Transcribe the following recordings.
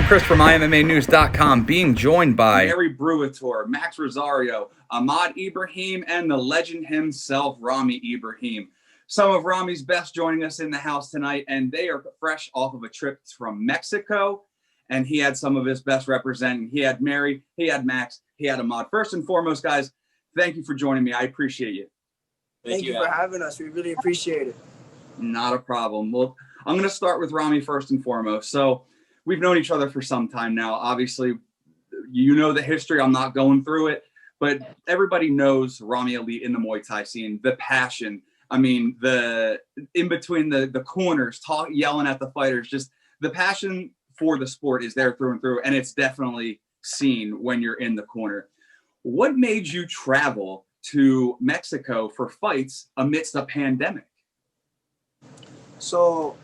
Chris from IMMAnews.com, being joined by Mary Bruitor, Max Rosario, Ahmad Ibrahim, and the legend himself, Rami Ibrahim. Some of Rami's best joining us in the house tonight, and they are fresh off of a trip from Mexico, and he had some of his best representing. He had Mary, he had Max, he had Ahmad. First and foremost, guys, thank you for joining me. I appreciate you. Thank you for having us. We really appreciate it. Not a problem. Well, I'm going to start with Rami first and foremost. So we've known each other for some time now. Obviously, you know the history. I'm not going through it, but everybody knows Rami Elite in the Muay Thai scene, the passion. I mean, the in between the corners, yelling at the fighters, just the passion for the sport is there through and through, and it's definitely seen when you're in the corner. What made you travel to Mexico for fights amidst a pandemic? So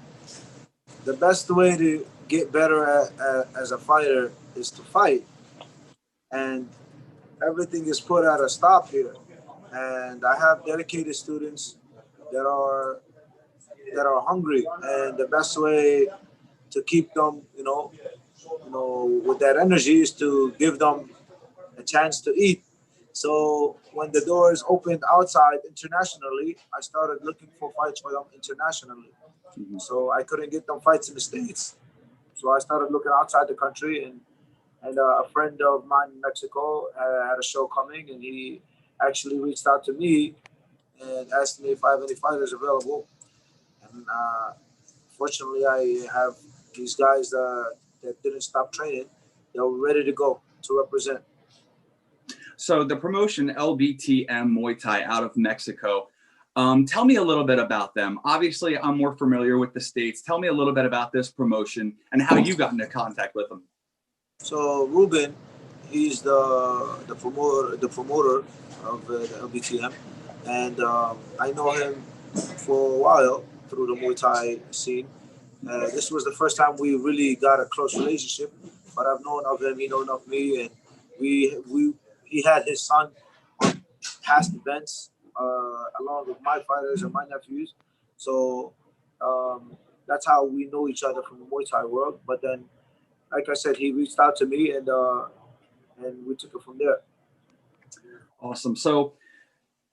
the best way to get better as a fighter is to fight, and everything is put at a stop here. And I have dedicated students that are hungry, and the best way to keep them, with that energy is to give them a chance to eat. So when the doors opened outside internationally, I started looking for fights for them internationally. Mm-hmm. So I couldn't get them fights in the States. So I started looking outside the country, and a friend of mine in Mexico had a show coming, and he actually reached out to me and asked me if I have any fighters available. And fortunately, I have these guys that didn't stop training. They were ready to go to represent. So the promotion LBTM Muay Thai out of Mexico, tell me a little bit about them. Obviously, I'm more familiar with the States. Tell me a little bit about this promotion and how you got into contact with them. So Ruben, he's the promoter of the LBTM, and I know him for a while through the Muay Thai scene. This was the first time we really got a close relationship, but I've known of him, he known of me, and he had his son on past events along with my fighters and my nephews. So that's how we know each other from the Muay Thai world. But then, like I said, he reached out to me, and we took it from there. Awesome. So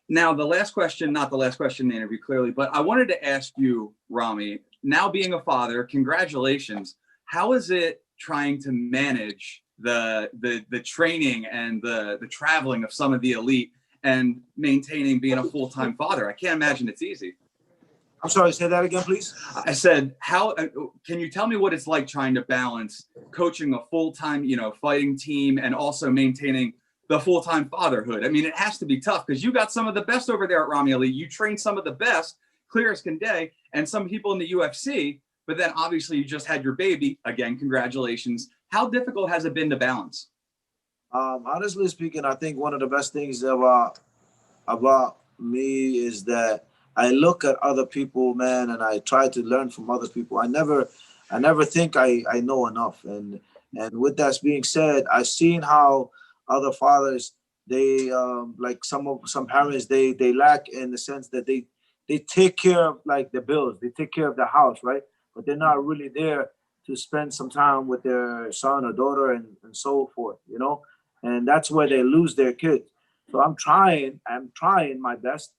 now the last question, not the last question in the interview clearly, but I wanted to ask you, Rami, now being a father, congratulations. How is it trying to manage the training and the traveling of some of the elite and maintaining being a full-time father? I can't imagine it's easy. I'm sorry, say that again, please. I said, how can you tell me what it's like trying to balance coaching a full-time, fighting team and also maintaining the full-time fatherhood? I mean, it has to be tough because you got some of the best over there at Rami Elite. You train some of the best, clear as can day, and some people in the UFC, but then obviously you just had your baby. Again, congratulations. How difficult has it been to balance? Honestly speaking, I think one of the best things about me is that I look at other people, man, and I try to learn from other people. I never think I know enough. And with that being said, I've seen how other fathers, they like some parents, they lack in the sense that they take care of like the bills, they take care of the house, right? But they're not really there to spend some time with their son or daughter and so forth, and that's where they lose their kids. So I'm trying my best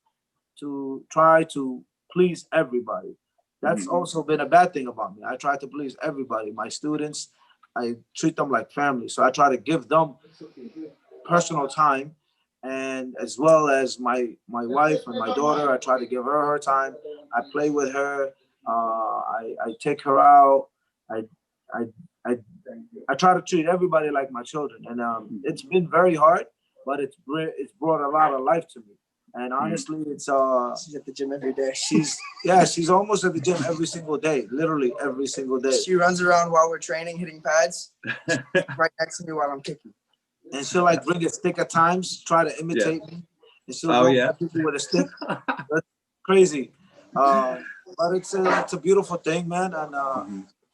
to try to please everybody. That's also been a bad thing about me. I try to please everybody. My students, I treat them like family. So I try to give them personal time, and as well as my wife and my daughter, I try to give her time. I play with her. I take her out. I try to treat everybody like my children, and it's been very hard, but it's brought a lot of life to me. And honestly, it's she's at the gym every day. She's almost at the gym every single day, literally every single day. She runs around while we're training, hitting pads, right next to me while I'm kicking. And she'll like bring a stick at times, try to imitate me, and she'll go people with a stick. That's crazy, but it's a beautiful thing, man, and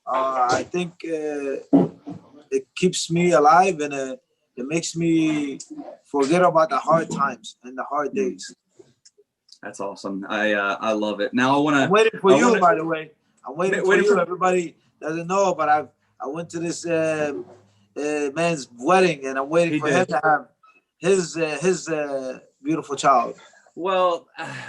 I think it keeps me alive, and it makes me forget about the hard times and the hard days. That's awesome. I love it. Now I want to. I'm waiting for you, by the way. I'm waiting for you. Everybody doesn't know, but I went to this man's wedding, and I'm waiting for him to have his beautiful child. Well,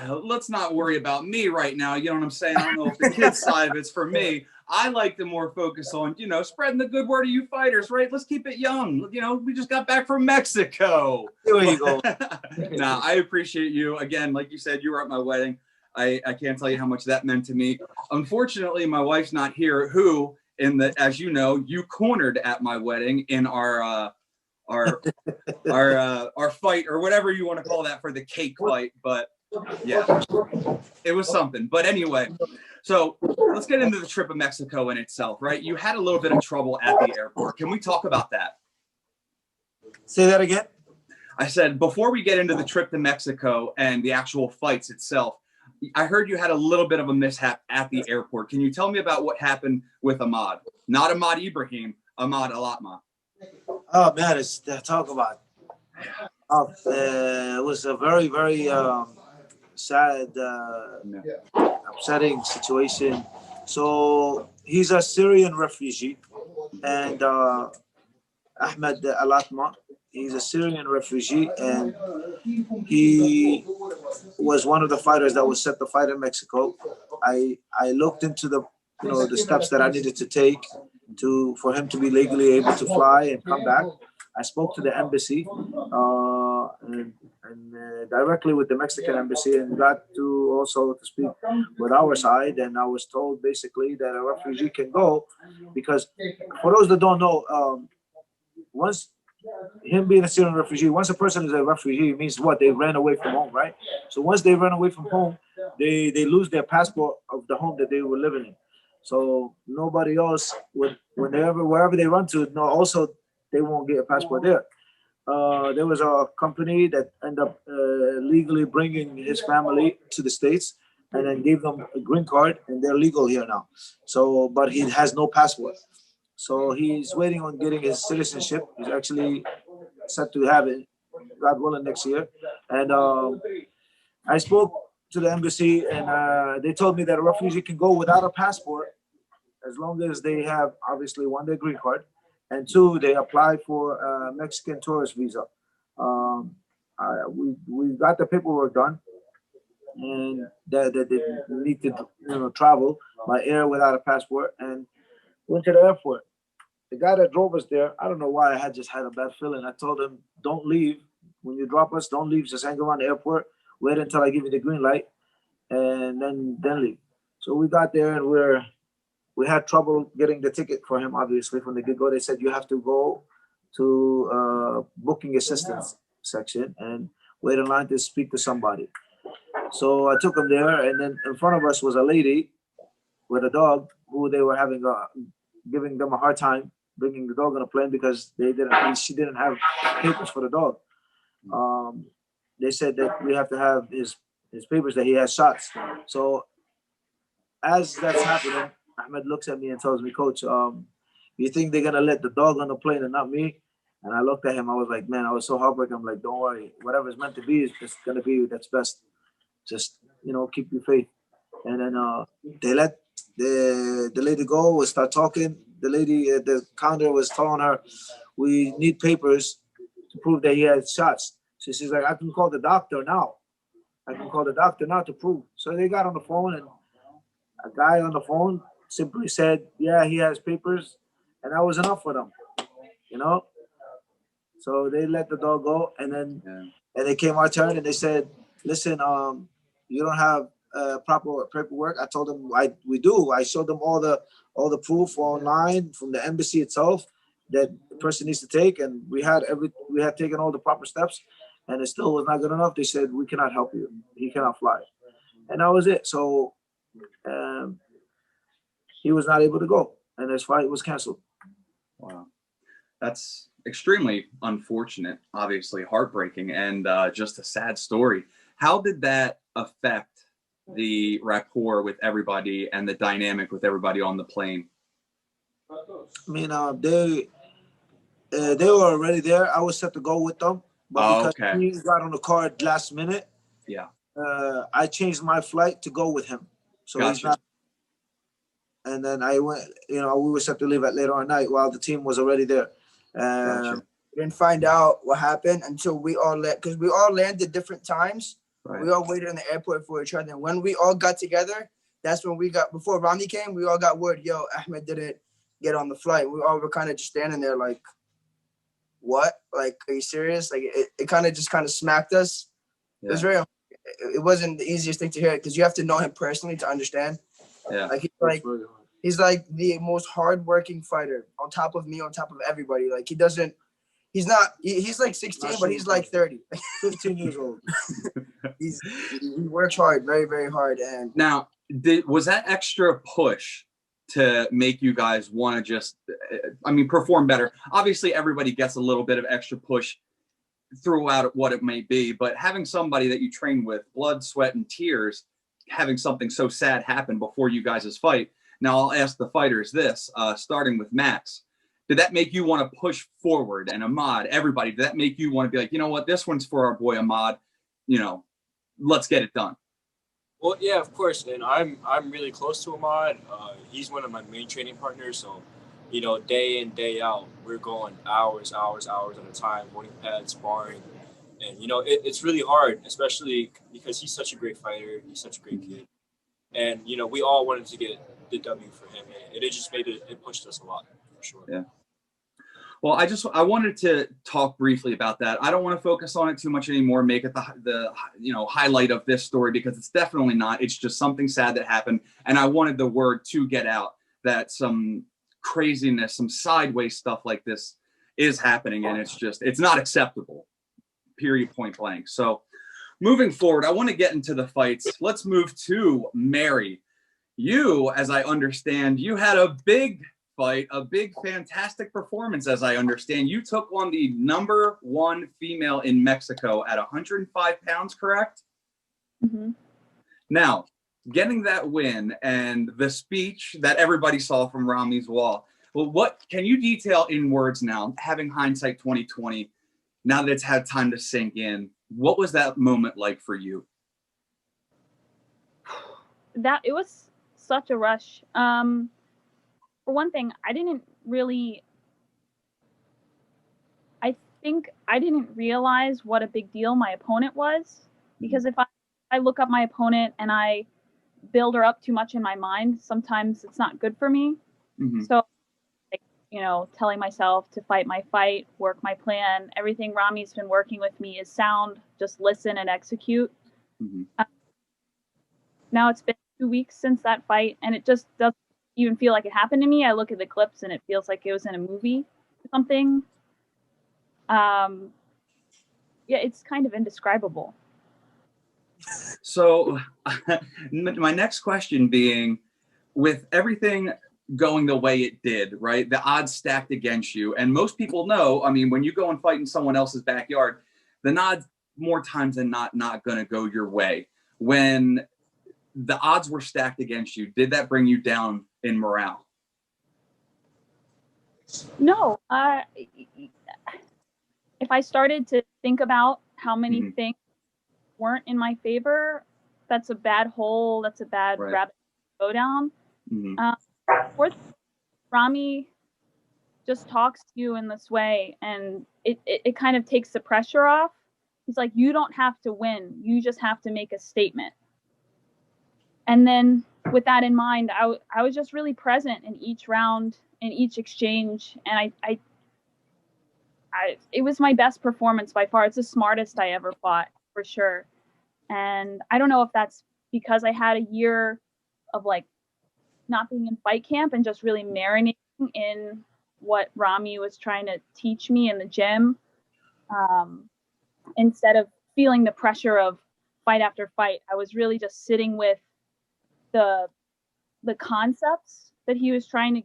let's not worry about me right now. You know what I'm saying? I don't know if the kids side of it's for me. I like to more focus on, you know, spreading the good word of you fighters, right? Let's keep it young. You know, we just got back from Mexico. There you go. Nah, I appreciate you. Again, like you said, you were at my wedding. I can't tell you how much that meant to me. Unfortunately, my wife's not here, who, as you know, you cornered at my wedding in our fight, or whatever you want to call that, for the cake fight. But yeah, it was something. But anyway, so let's get into the trip of Mexico in itself, right? You had a little bit of trouble at the airport. Can we talk about that? Say that again. I said, before we get into the trip to Mexico and the actual fights itself, I heard you had a little bit of a mishap at the airport. Can you tell me about what happened with Ahmad? Not Ahmad Ibrahim, Ahmad Alatma. Oh man, it's talk about. It was a very, very sad, upsetting situation. So he's a Syrian refugee, and Ahmed Alatma, he's a Syrian refugee, and he was one of the fighters that was set to fight in Mexico. I looked into the steps that I needed to take for him to be legally able to fly and come back. I spoke to the embassy and directly with the Mexican embassy, and got to also to speak with our side. And I was told basically that a refugee can go, because for those that don't know, once him being a Syrian refugee, once a person is a refugee, it means what? They ran away from home, right? So once they run away from home, they lose their passport of the home that they were living in. So nobody else would, wherever they run to, also they won't get a passport there. There was a company that ended up legally bringing his family to the States, and then gave them a green card, and they're legal here now. So, but he has no passport. So he's waiting on getting his citizenship. He's actually set to have it, God willing, next year. And I spoke to the embassy, and they told me that a refugee can go without a passport as long as they have, obviously, one, their green card, and two, they apply for a Mexican tourist visa. We got the paperwork done, and that they need to travel by air without a passport, and went to the airport. The guy that drove us there, I don't know why, I had just had a bad feeling. I told him, don't leave. When you drop us, don't leave. Just hang around the airport. Wait until I give you the green light, and then leave. So we got there, and we had trouble getting the ticket for him, obviously, from the get-go. They said you have to go to booking assistance section and wait in line to speak to somebody. So I took him there, and then in front of us was a lady with a dog who they were giving them a hard time bringing the dog on a plane because she didn't have papers for the dog. They said that we have to have his papers that he has shots. So as that's happening, Ahmed looks at me and tells me, Coach, you think they're gonna let the dog on the plane and not me? And I looked at him. I was like, man, I was so heartbroken. I'm like, don't worry, whatever's meant to be is just gonna be. That's best. Just keep your faith. And then they let the lady go. We start talking. The lady at the counter was telling her, we need papers to prove that he had shots. So she's like, I can call the doctor now. To prove. So they got on the phone, and a guy on the phone simply said, yeah, he has papers. And that was enough for them, So they let the dog go, and then and it came our turn, and they said, listen, you don't have proper paperwork. I told them we do. I showed them all the proof online from the embassy itself that the person needs to take, and we had taken all the proper steps, and it still was not good enough. They said, we cannot help you. He cannot fly, and that was it. So he was not able to go, and his flight was canceled. Wow, that's extremely unfortunate, obviously heartbreaking, and just a sad story. How did that affect the rapport with everybody and the dynamic with everybody on the plane? I mean, they were already there. I was set to go with them, but because he got on the card last minute, I changed my flight to go with him. So he's not. and then I went. We were set to leave at later at night while the team was already there. Gotcha. We didn't find out what happened until we all because we all landed different times. Right. We all waited in the airport for each other. And when we all got together, that's when before Rami came, we all got word, yo, Ahmed didn't get on the flight. We all were kind of just standing there like, what? Like, are you serious? Like, it kind of smacked us. Yeah. It was it wasn't the easiest thing to hear because you have to know him personally to understand. Yeah. He's like the most hardworking fighter on top of me, on top of everybody. Like, he's like 16, but he's like 30. 15 years old. He works hard, very, very hard. And now, was that extra push to make you guys want to just, perform better? Obviously, everybody gets a little bit of extra push throughout what it may be, but having somebody that you train with, blood, sweat, and tears, having something so sad happen before you guys' fight. Now, I'll ask the fighters this, starting with Max. Did that make you want to push forward? And Ahmad, everybody, did that make you want to be like, you know what, this one's for our boy Ahmad, let's get it done? Well, yeah, of course. And I'm really close to Ahmad. He's one of my main training partners. So, day in, day out, we're going hours at a time, holding pads, sparring. And, it's really hard, especially because he's such a great fighter. He's such a great kid. And, we all wanted to get the W for him. And it just it pushed us a lot, for sure. Yeah. Well, I wanted to talk briefly about that. I don't want to focus on it too much anymore, make it the highlight of this story, because it's definitely not. It's just something sad that happened. And I wanted the word to get out that some craziness, some sideways stuff like this is happening. And it's not acceptable, period, point blank. So moving forward, I want to get into the fights. Let's move to Mary. You, as I understand, you had a big fight, a big, fantastic performance, as I understand. You took on the #1 female in Mexico at 105 pounds, correct? Mm-hmm. Now, getting that win and the speech that everybody saw from Rami's wall, well, what can you detail in words now, having hindsight 2020, now that it's had time to sink in? What was that moment like for you? It was such a rush. For one thing, I think I didn't realize what a big deal my opponent was, because if I look up my opponent and I build her up too much in my mind, sometimes it's not good for me. Mm-hmm. So, telling myself to fight my fight, work my plan, everything Rami's been working with me is sound, just listen and execute. Mm-hmm. Now it's been 2 weeks since that fight, and it just doesn't even feel like it happened to me. I look at the clips and it feels like it was in a movie or something. It's kind of indescribable. So my next question being, with everything going the way it did, right? The odds stacked against you. And most people know, when you go and fight in someone else's backyard, the odds more times than not going to go your way. When the odds were stacked against you, did that bring you down in morale? No. If I started to think about how many Mm-hmm. things weren't in my favor, that's a bad hole. That's a bad rabbit to go down. Mm-hmm. Rami just talks to you in this way, and it kind of takes the pressure off. He's like, you don't have to win. You just have to make a statement. And then with that in mind, I was just really present in each round, in each exchange. And it was my best performance by far. It's the smartest I ever fought, for sure. And I don't know if that's because I had a year of not being in fight camp and just really marinating in what Rami was trying to teach me in the gym, instead of feeling the pressure of fight after fight. I was really just sitting with the concepts that he was trying to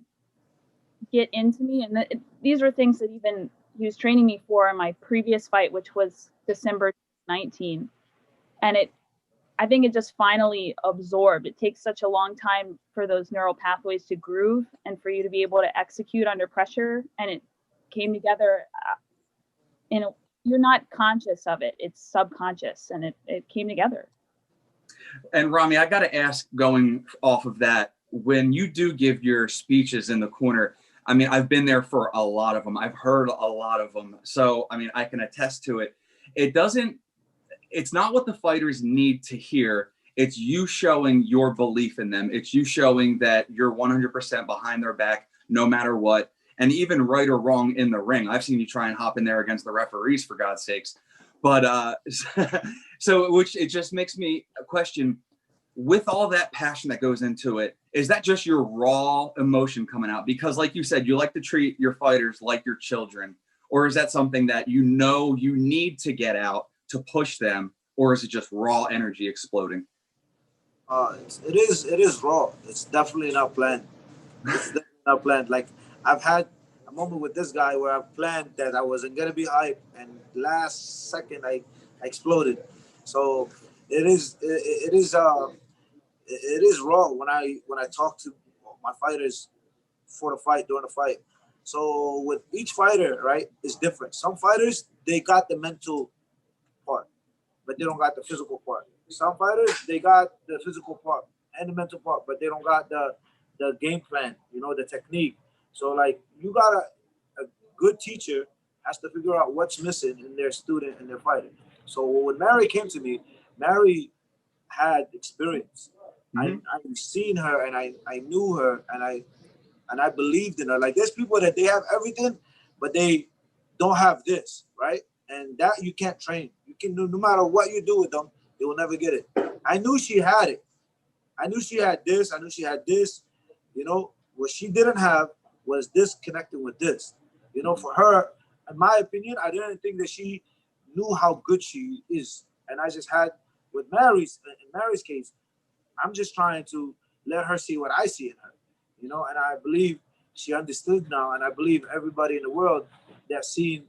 get into me, and these were things that even he was training me for in my previous fight, which was December 19. And I think it just finally absorbed. It takes such a long time for those neural pathways to groove and for you to be able to execute under pressure. And it came together you're not conscious of it. It's subconscious, and it came together. And Rami, I got to ask, going off of that, when you do give your speeches in the corner, I mean, I've been there for a lot of them. I've heard a lot of them. So, I mean, I can attest to it. It's not what the fighters need to hear. It's you showing your belief in them. It's you showing that you're 100% behind their back, no matter what. And even right or wrong in the ring. I've seen you try and hop in there against the referees, for God's sakes. But so which it just makes me question, with all that passion that goes into it, is that just your raw emotion coming out? Because like you said, you like to treat your fighters like your children, or is that something that you know you need to get out to push them, or is it just raw energy exploding? It is raw. It's definitely not planned. It's definitely not planned. Like, I've had a moment with this guy where I planned that I wasn't gonna be hyped, and last second I exploded. So it is raw when I talk to my fighters for the fight, during the fight. So with each fighter, right, is different. Some fighters, they got the mental part, but they don't got the physical part. Some fighters, they got the physical part and the mental part, but they don't got the game plan, the technique. So like, you got a good teacher has to figure out what's missing in their student and their fighter. So when Mary came to me, Mary had experience. I've seen her, and I knew her, and I believed in her. Like, there's people that they have everything, but they don't have this, right? And that you can't train. You can do, no matter what you do with them, they will never get it. I knew she had it. I knew she had this. I knew she had this. What she didn't have was this connecting with this. For her, in my opinion, I didn't think that she knew how good she is. And I just had, in Mary's case, I'm just trying to let her see what I see in her, and I believe she understood now. And I believe everybody in the world that's seen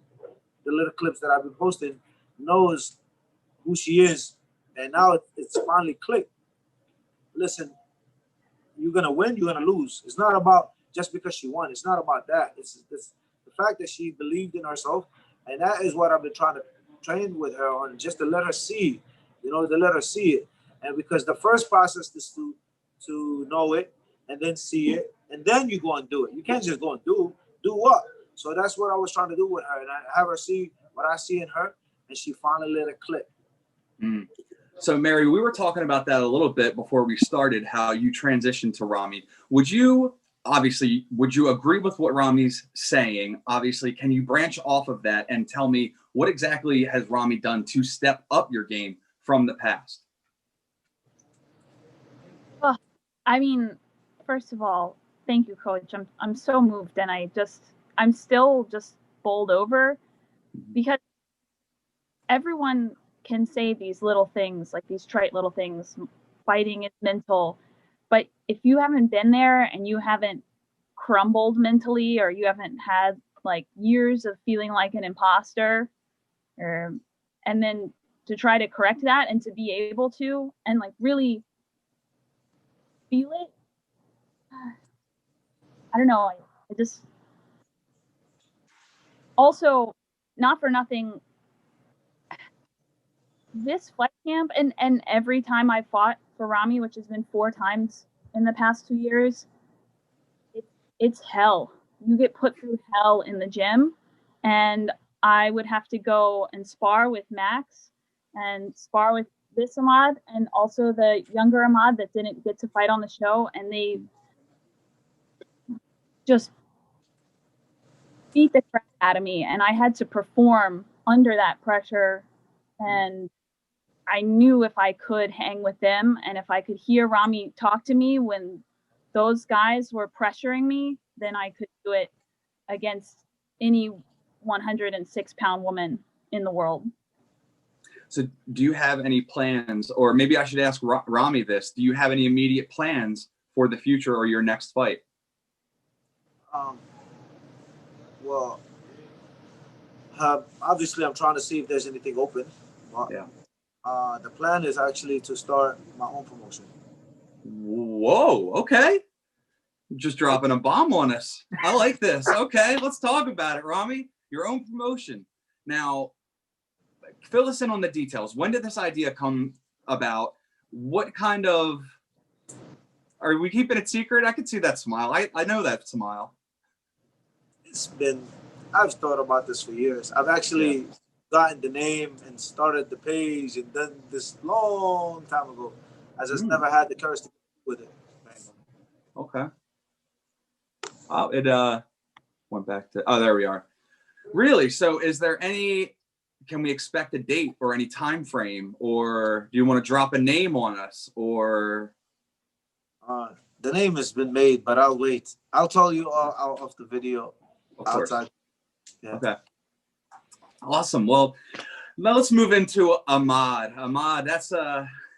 the little clips that I've been posting knows who she is. And now it's finally clicked. Listen, you're going to win, you're going to lose. It's not about just because she won. It's not about that. It's the fact that she believed in herself. And that is what I've been trying to train with her on, just to let her see, to let her see it. And because the first process is to know it and then see it, and then you go and do it. You can't just go and do what? So that's what I was trying to do with her. And I have her see what I see in her, and she finally let it click. Mm. So Mary, we were talking about that a little bit before we started, how you transitioned to Rami. Would you agree with what Rami's saying? Obviously, can you branch off of that and tell me what exactly has Rami done to step up your game from the past? Well, I mean, first of all, thank you, Coach. I'm so moved, and I'm still just bowled over, because everyone can say these little things, like these trite little things. Fighting is mental, but if you haven't been there and you haven't crumbled mentally, or you haven't had like years of feeling like an imposter, and then to try to correct that and to be able to and like really feel it, I don't know. I just also, not for nothing, this fight camp and every time I fought for Rami, which has been 4 times in the past 2 years, it's hell. You get put through hell in the gym, and I would have to go and spar with Max and spar with this Ahmad and also the younger Ahmad that didn't get to fight on the show, and they just beat the crap out of me, and I had to perform under that pressure. And I knew if I could hang with them and if I could hear Rami talk to me when those guys were pressuring me, then I could do it against any 106-pound woman in the world. So do you have any plans, or maybe I should ask Rami this, do you have any immediate plans for the future or your next fight? Well, obviously I'm trying to see if there's anything open. Yeah. The plan is actually to start my own promotion. Whoa, okay. Just dropping a bomb on us. I like this. Okay, let's talk about it, Rami. Your own promotion. Now, fill us in on the details. When did this idea come about? What kind of Are we keeping it secret? I can see that smile. I know that smile. I've thought about this for years. I've actually gotten the name and started the page and done this long time ago. I just never had the courage to do with it. Okay. Oh, it went back to, oh, there we are. Really? So is there can we expect a date or any time frame, or do you want to drop a name on us, or? The name has been made, but I'll wait. I'll tell you all out of the video. Of course. Outside. Yeah. Okay. Awesome. Well, now let's move into Ahmad. Ahmad, that's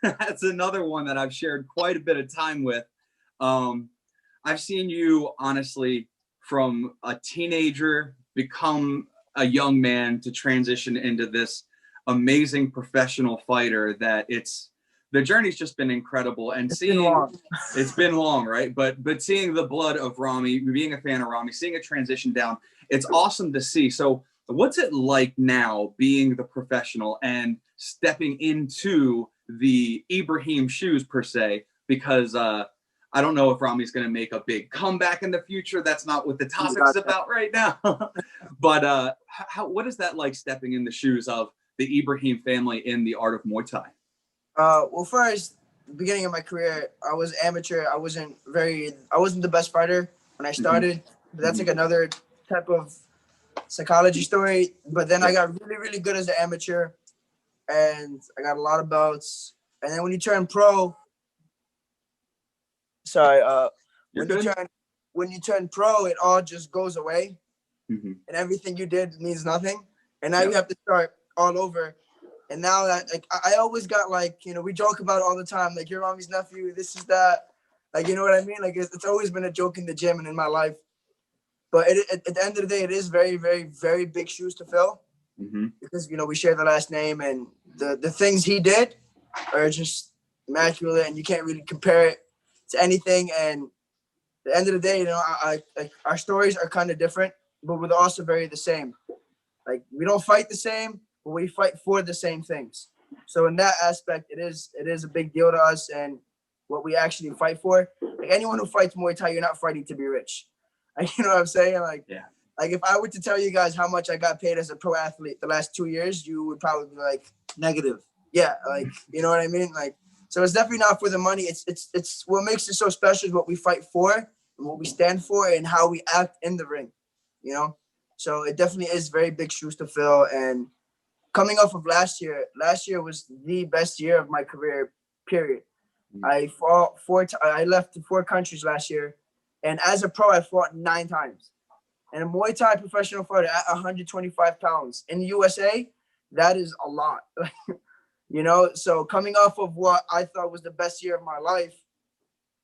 that's another one that I've shared quite a bit of time with. I've seen you, honestly, from a teenager become a young man to transition into this amazing professional fighter that the journey's just been incredible. And it's been long, right? But seeing the blood of Rami, being a fan of Rami, seeing it transition down, it's awesome to see. So what's it like now being the professional and stepping into the Ibrahim shoes per se? Because I don't know if Rami's going to make a big comeback in the future. That's not what the topic's about right now. But what is that like, stepping in the shoes of the Ibrahim family in the art of Muay Thai? Well, first, beginning of my career, I was amateur. I wasn't the best fighter when I started. But that's like another type of psychology story. But then I got really, really good as an amateur, and I got a lot of belts. And then when you turn pro, when you turn pro, it all just goes away, and everything you did means nothing. And now you have to start all over. And now that, like, I always got, like, you know, we joke about it all the time, like, you're Rami's nephew, this is that, like, you know what I mean? Like, it's always been a joke in the gym and in my life. But at the end of the day, it is very, very, very big shoes to fill, because, you know, we share the last name, and the things he did are just immaculate, and you can't really compare it to anything. And at the end of the day, you know, our stories are kind of different, but we're also very the same. Like, we don't fight the same, but we fight for the same things. So in that aspect, it is a big deal to us and what we actually fight for. Like, anyone who fights Muay Thai, you're not fighting to be rich. Like, you know what I'm saying? Like, like, if I were to tell you guys how much I got paid as a pro athlete the last 2 years, you would probably be like, negative. Yeah, like, you know what I mean? Like, so it's definitely not for the money. It's what makes it so special is what we fight for and what we stand for and how we act in the ring, you know? So it definitely is very big shoes to fill. And coming off of last year was the best year of my career, period. I fought I left 4 countries last year. And as a pro, I fought 9 times. And a Muay Thai professional fighter at 125 pounds in the USA, that is a lot. You know, so coming off of what I thought was the best year of my life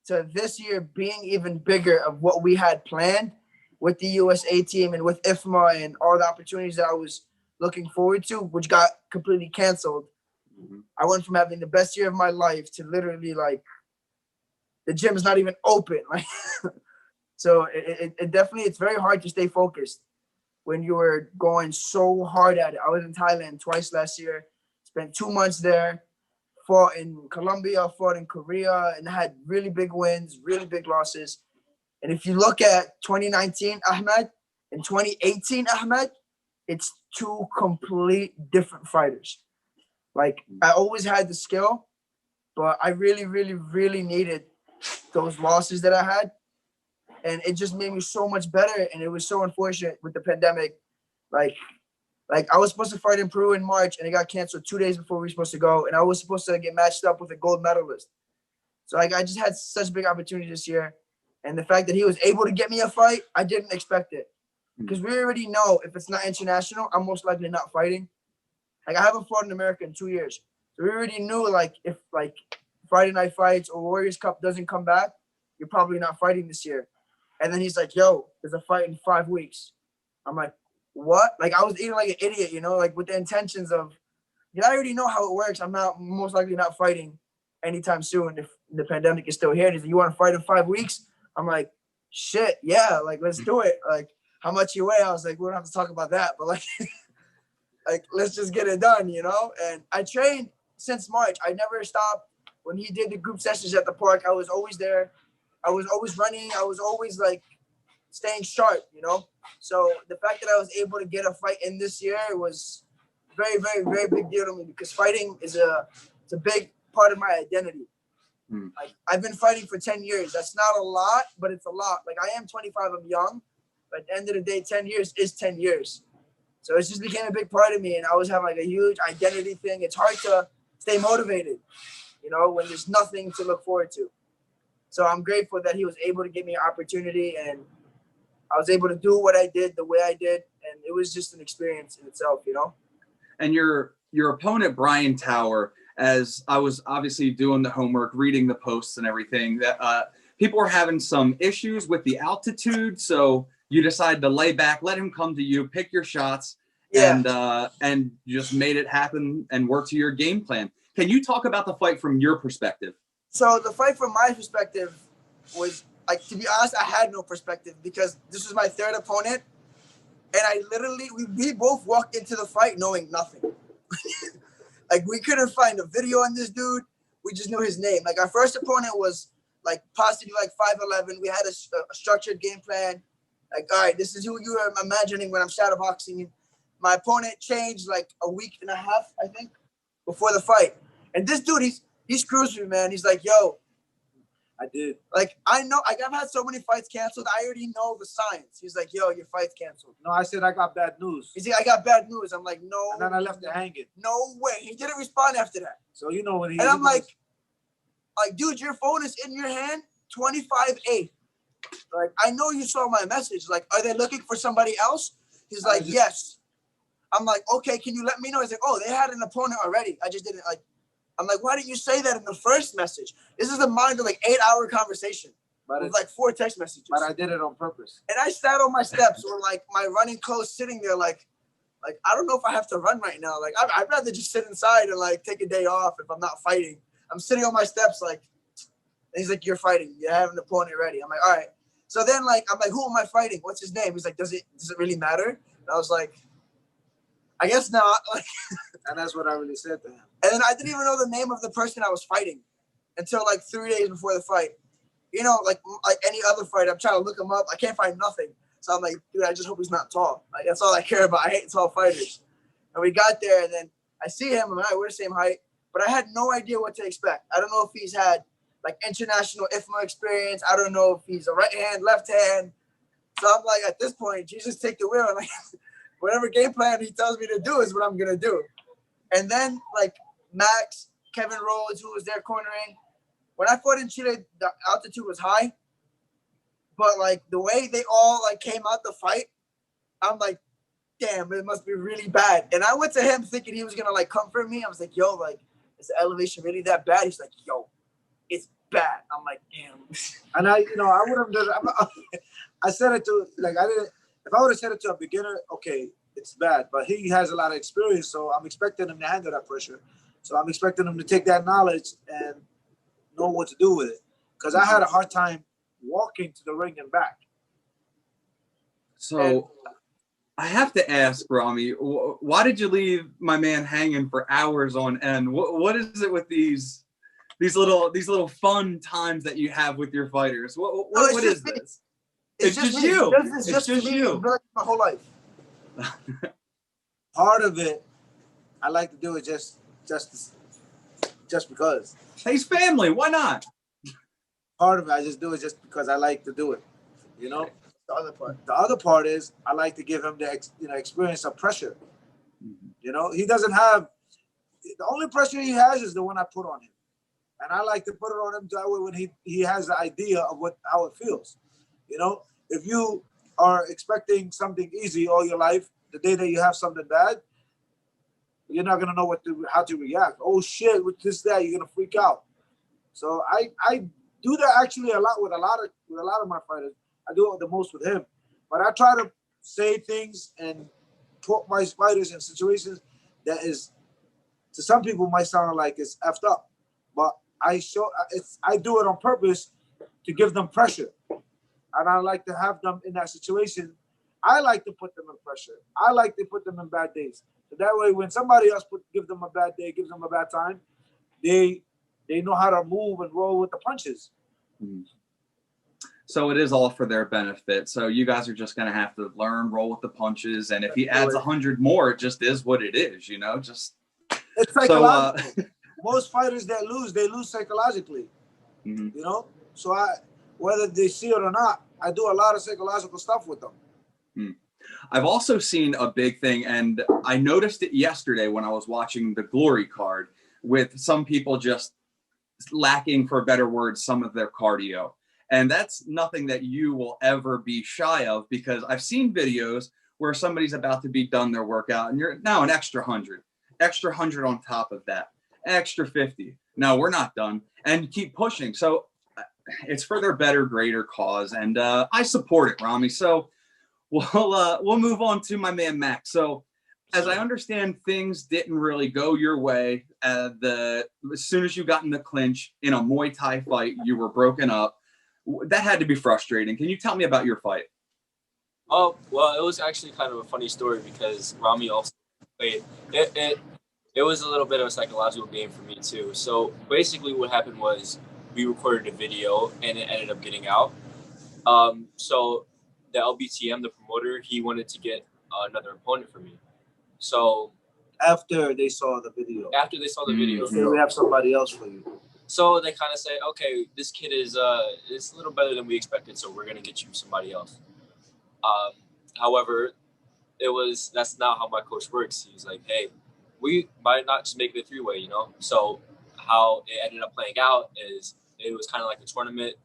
to this year being even bigger of what we had planned with the USA team and with IFMA and all the opportunities that I was looking forward to, which got completely canceled. I went from having the best year of my life to literally, like, the gym is not even open. Like, so it definitely, it's very hard to stay focused when you were going so hard at it. I was in Thailand twice last year, spent 2 months there, fought in Colombia, fought in Korea, and had really big wins, really big losses. And if you look at 2019 Ahmed and 2018 Ahmed, it's 2 complete different fighters. Like, I always had the skill, but I really, really, really needed those losses that I had. And it just made me so much better. And it was so unfortunate with the pandemic. Like I was supposed to fight in Peru in March, and it got canceled 2 days before we were supposed to go. And I was supposed to get matched up with a gold medalist. So, like, I just had such big opportunity this year. And the fact that he was able to get me a fight, I didn't expect it. Because we already know if it's not international, I'm most likely not fighting. Like, I haven't fought in America in 2 years. So we already knew, like, if, like, Friday Night Fights or Warriors Cup doesn't come back, you're probably not fighting this year. And then he's like, yo, there's a fight in 5 weeks. I'm like, what? Like, I was eating like an idiot, you know, like, with the intentions of, I already know how it works. I'm most likely not fighting anytime soon if the pandemic is still here. And he's like, you want to fight in 5 weeks? I'm like, shit, yeah, like, let's do it. Like, how much you weigh? I was like, we don't have to talk about that, but, like, like, let's just get it done, you know? And I trained since March. I never stopped. When he did the group sessions at the park, I was always there. I was always running. I was always like staying sharp, you know? So the fact that I was able to get a fight in this year was very, very, very big deal to me because fighting is it's a big part of my identity. Like, I've been fighting for 10 years. That's not a lot, but it's a lot. Like, I am 25, I'm young, but at the end of the day, 10 years is 10 years. So it just became a big part of me, and I always have like a huge identity thing. It's hard to stay motivated, you know, when there's nothing to look forward to. So I'm grateful that he was able to give me an opportunity, and I was able to do what I did the way I did, and it was just an experience in itself, you know. And your opponent, Brian Tower, as I was obviously doing the homework, reading the posts and everything, that people were having some issues with the altitude, so you decided to lay back, let him come to you, pick your shots, and you just made it happen and work to your game plan. Can you talk about the fight from your perspective? So the fight from my perspective was, like, to be honest, I had no perspective because this was my third opponent, and I literally, we both walked into the fight knowing nothing. Like, we couldn't find a video on this dude. We just knew his name. Like, our first opponent was like possibly like 5'11". We had a structured game plan. Like, all right, this is who you are imagining when I'm shadowboxing. My opponent changed like a week and a half, I think, before the fight. And this dude, he screws me, man. He's like, yo, I did. like, I know, like, I've had so many fights canceled. I already know the signs. He's like, yo, your fight's canceled. No, I said I got bad news. He's like, I got bad news. I'm like, no. And then I left it hanging. No way. He didn't respond after that. So you know when he. And I'm like, dude, your phone is in your hand, 25-8. Like, I know you saw my message. Like, are they looking for somebody else? He's like, yes. I'm like, okay, can you let me know? He's like, oh, they had an opponent already. I just didn't, like, I'm like, why didn't you say that in the first message? This is a mind of like 8-hour conversation with like 4 text messages. But I did it on purpose. And I sat on my steps with like my running clothes sitting there like I don't know if I have to run right now. Like, I'd rather just sit inside and like take a day off if I'm not fighting. I'm sitting on my steps like, and he's like, you're fighting. You have an opponent ready. I'm like, all right. So then like, I'm like, who am I fighting? What's his name? He's like, does it really matter? And I was like, I guess not. Like, and that's what I really said to him. And then I didn't even know the name of the person I was fighting until like 3 days before the fight. You know, like any other fight, I'm trying to look him up. I can't find nothing. So I'm like, dude, I just hope he's not tall. Like, that's all I care about. I hate tall fighters. And we got there, and then I see him, and we're the same height, but I had no idea what to expect. I don't know if he's had like international IFMA experience. I don't know if he's a right hand, left hand. So I'm like, at this point, Jesus, take the wheel. And like, whatever game plan he tells me to do is what I'm gonna do. And then like Max, Kevin Rhodes, who was there cornering. When I fought in Chile, the altitude was high, but like the way they all like came out the fight, I'm like, damn, it must be really bad. And I went to him thinking he was gonna like comfort me. I was like, yo, like, is the elevation really that bad? He's like, yo, it's bad. I'm like, damn. And I would have done it. I said it to, like, I didn't, if I would have said it to a beginner, okay, it's bad, but he has a lot of experience, so I'm expecting him to handle that pressure. So I'm expecting him to take that knowledge and know what to do with it. Because I had a hard time walking to the ring and back. So I have to ask, Rami, why did you leave my man hanging for hours on end? What is it with these little fun times that you have with your fighters? What is this? It's just you. It's just you. My whole life. Part of it, I like to do it just because. He's family. Why not? Part of it, I just do it just because I like to do it. You know. The other part is I like to give him the experience of pressure. Mm-hmm. You know, he doesn't have, the only pressure he has is the one I put on him, and I like to put it on him that way when he has the idea of how it feels. You know, if you are expecting something easy all your life, the day that you have something bad, you're not gonna know how to react. Oh shit, with this, that, you're gonna freak out. So I do that actually a lot with a lot of my fighters. I do it the most with him, but I try to say things and put my fighters in situations that is, to some people might sound like it's effed up, but I do it on purpose to give them pressure, and I like to have them in that situation. I like to put them in pressure. I like to put them in bad days. So that way, when somebody else give them a bad day, gives them a bad time, they know how to move and roll with the punches. Mm. So it is all for their benefit. So you guys are just going to have to learn, roll with the punches. And if he adds 100 more, it just is what it is, you know, just. It's psychological. So, most fighters that lose, they lose psychologically, you know? So whether they see it or not, I do a lot of psychological stuff with them. I've also seen a big thing, and I noticed it yesterday when I was watching the Glory card, with some people just lacking, for a better word, some of their cardio. And that's nothing that you will ever be shy of, because I've seen videos where somebody's about to be done their workout and you're now an extra 100 on top of that, extra 50. No, we're not done, and keep pushing. So it's for their better, greater cause. And I support it, Rami. So we'll move on to my man, Max. So as I understand, things didn't really go your way. As soon as you got in the clinch in a Muay Thai fight, you were broken up. That had to be frustrating. Can you tell me about your fight? Oh, well, it was actually kind of a funny story because Rami also played. It was a little bit of a psychological game for me too. So basically what happened was we recorded a video and it ended up getting out. So the LBTM, the promoter, he wanted to get another opponent for me. So after they saw the video. After they saw the video. So we have somebody else for you. So they kind of say, okay, this kid is a little better than we expected, so we're gonna get you somebody else. However, that's not how my coach works. He was like, hey, we might not just make it a three-way, you know? So how it ended up playing out is it was kind of like a tournament,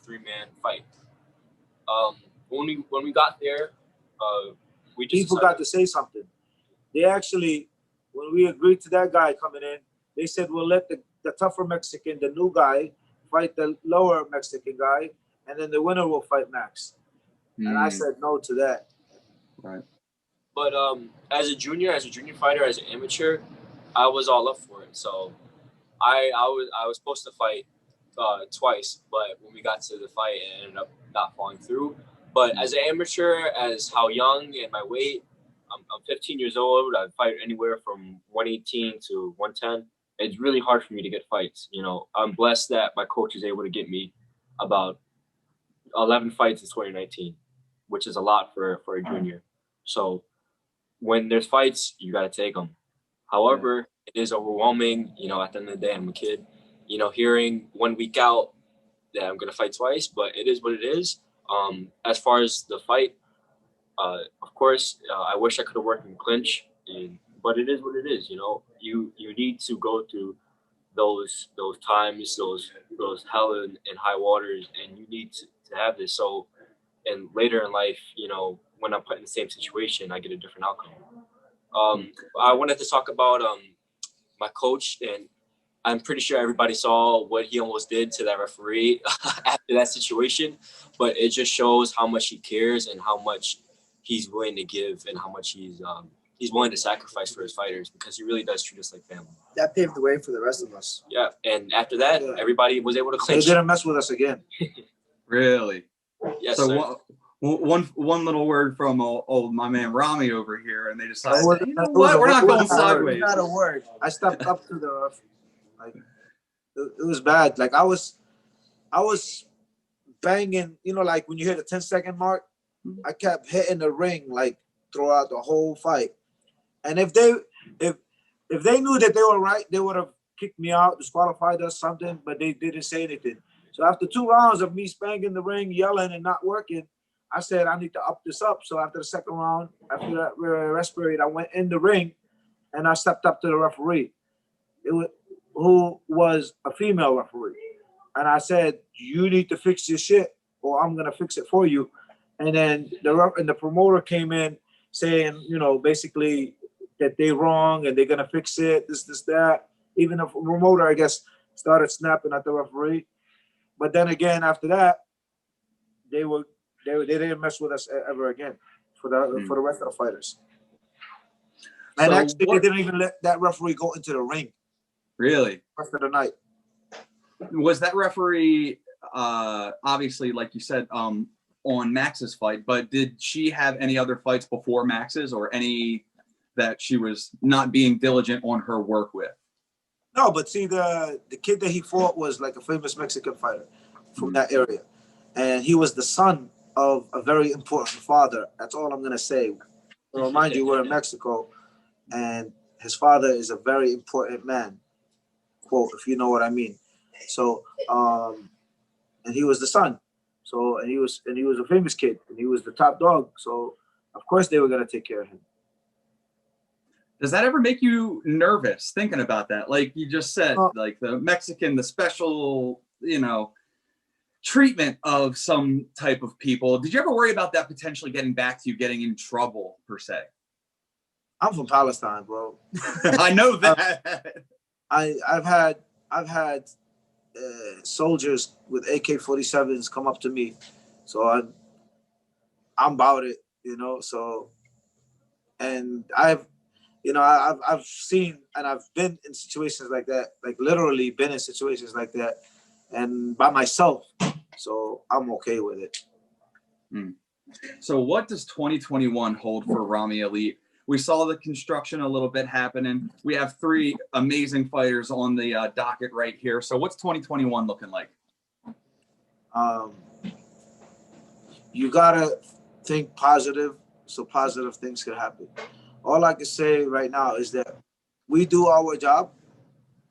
three-man fight. When we got there, we just people got to say something. They actually, when we agreed to that guy coming in, they said we'll let the tougher Mexican, the new guy, fight the lower Mexican guy, and then the winner will fight Max. And I said no to that. Right. But as a junior fighter, as an amateur, I was all up for it. So I was supposed to fight twice, but when we got to the fight, it ended up not falling through. But as an amateur, as how young and my weight, I'm 15 years old. I fight anywhere from 118 to 110. It's really hard for me to get fights. You know, I'm blessed that my coach is able to get me about 11 fights in 2019, which is a lot for a junior. So when there's fights, you got to take them. However, it is overwhelming. You know, at the end of the day, I'm a kid. You know, hearing 1 week out that I'm going to fight twice, but it is what it is. As far as the fight, of course, I wish I could have worked in clinch, but it is what it is. You know, you need to go through those times, those hell and high waters, and you need to have this. So, and later in life, you know, when I'm put in the same situation, I get a different outcome. I wanted to talk about my coach, and I'm pretty sure everybody saw what he almost did to that referee after that situation, but it just shows how much he cares and how much he's willing to give and how much he's willing to sacrifice for his fighters, because he really does treat us like family. That paved the way for the rest of us. Yeah, and after that, everybody was able to clinch. They didn't mess with us again. Really? Yes, so sir. One little word from old my man Rami over here, and they decided, you know what? We're not going sideways. Not a word. I stepped up to the ref. Like, it was bad. Like I was banging, you know, like when you hit a 10-second mark, I kept hitting the ring like throughout the whole fight. And if they knew that they were right, they would have kicked me out, disqualified us, something, but they didn't say anything. So after 2 rounds of me spanking the ring, yelling and not working, I said I need to up this up. So after the second round, after that respirate, I went in the ring and I stepped up to the referee, who was a female referee. And I said, you need to fix your shit or I'm going to fix it for you. And then the promoter came in saying, you know, basically that they wrong and they're going to fix it, this, that. Even the promoter, I guess, started snapping at the referee. But then again, after that, they didn't mess with us ever again for the rest of the fighters. And So actually, they didn't even let that referee go into the ring. Really? Rest of the night. Was that referee obviously, like you said, on Max's fight, but did she have any other fights before Max's, or any that she was not being diligent on her work with? No, but see, the kid that he fought was like a famous Mexican fighter from that area. and he was the son of a very important father. That's all I'm gonna say. To remind you, we're in Mexico, and his father is a very important man, quote, if you know what I mean. So, and he was the son. So, and he was a famous kid, and he was the top dog. So, of course, they were gonna take care of him. Does that ever make you nervous thinking about that? Like you just said, like the Mexican, the special, you know, treatment of some type of people. Did you ever worry about that potentially getting back to you, getting in trouble per se? I'm from Palestine, bro. I know that. I've had soldiers with AK-47s come up to me, so I'm about it, you know. So, and I've seen and I've been in situations like that, like literally been in situations like that, and by myself. So I'm okay with it. So what does 2021 hold for Rami Elite? We saw the construction a little bit happening. We have 3 amazing fighters on the docket right here. So what's 2021 looking like? You gotta think positive, so positive things can happen. All I can say right now is that we do our job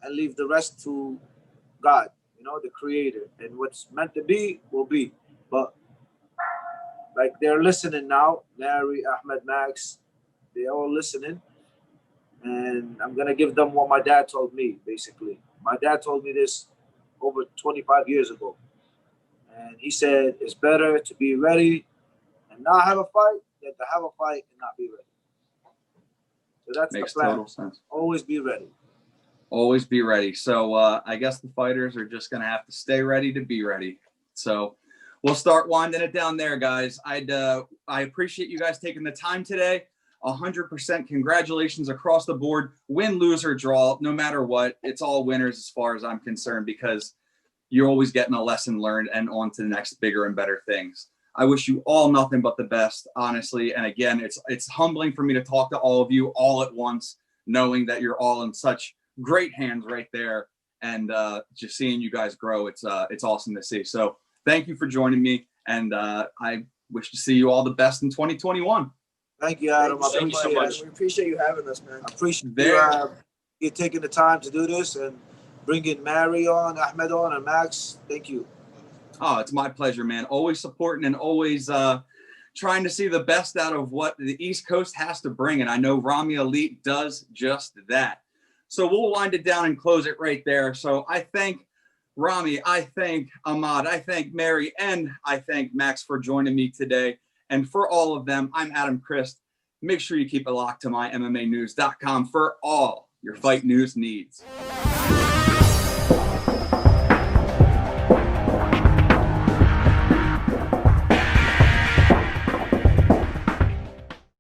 and leave the rest to God, you know, the creator. And what's meant to be will be. But like they're listening now, Mary, Ahmed, Max, they're all listening. And I'm gonna give them what my dad told me, basically. My dad told me this over 25 years ago. And he said, it's better to be ready and not have a fight than to have a fight and not be ready. So that's Makes the plan. total sense. Always be ready. Always be ready. So I guess the fighters are just going to have to stay ready to be ready. So we'll start winding it down there, guys. I appreciate you guys taking the time today. 100% congratulations across the board. Win, lose, or draw, no matter what. It's all winners as far as I'm concerned, because you're always getting a lesson learned and on to the next bigger and better things. I wish you all nothing but the best, honestly. And again, it's humbling for me to talk to all of you all at once, knowing that you're all in such great hands right there. And just seeing you guys grow, it's awesome to see. So thank you for joining me. And I wish to see you all the best in 2021. Thank you, Adam. Thank you so much. We appreciate you having us, man. I appreciate you taking the time to do this and bringing Mary on, Ahmed on, and Max. Thank you. Oh, it's my pleasure, man. Always supporting and always trying to see the best out of what the East Coast has to bring. And I know Rami Elite does just that. So we'll wind it down and close it right there. So I thank Rami, I thank Ahmad, I thank Mary, and I thank Max for joining me today. And for all of them, I'm Adam Christ. Make sure you keep it locked to my MMAnews.com for all your fight news needs.